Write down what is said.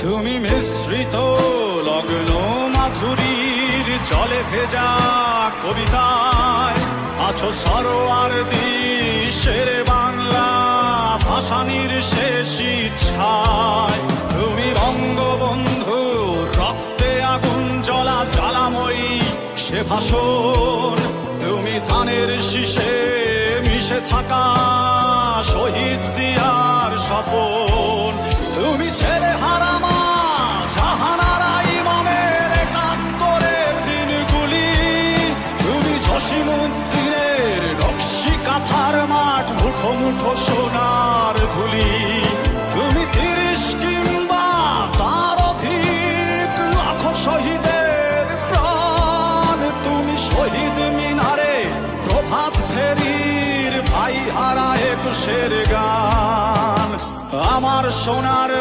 তুমি মিশ্রিত লগ্ন মাধুরীর জলে ভেজা কবিতায় আছো সরোয়ার্দী শেরে বাংলা ভাসানির শেষ ইচ্ছায়। তুমি বঙ্গবন্ধু রক্তে আগুন জ্বলা জ্বালাময়ী সে ভাষণ। তুমি ধানের শীষে মিশে থাকা শহীদ জিয়ার স্বপন। তুমি ছেলে হারামা জাহানারা ইমামের একাত্তরের দিনগুলি। তুমি জসিমউদ্দিনের নকশি কাঁথার মাঠ মুঠো মুঠো সোনার ধুলি। তুমি ৩০ কিংবা তার অধিক লাখো শহীদের প্রাণ। তুমি শহীদ মিনারে প্রভাত ফেরির ভাই হারা ২১-এর গান। আমার সোনার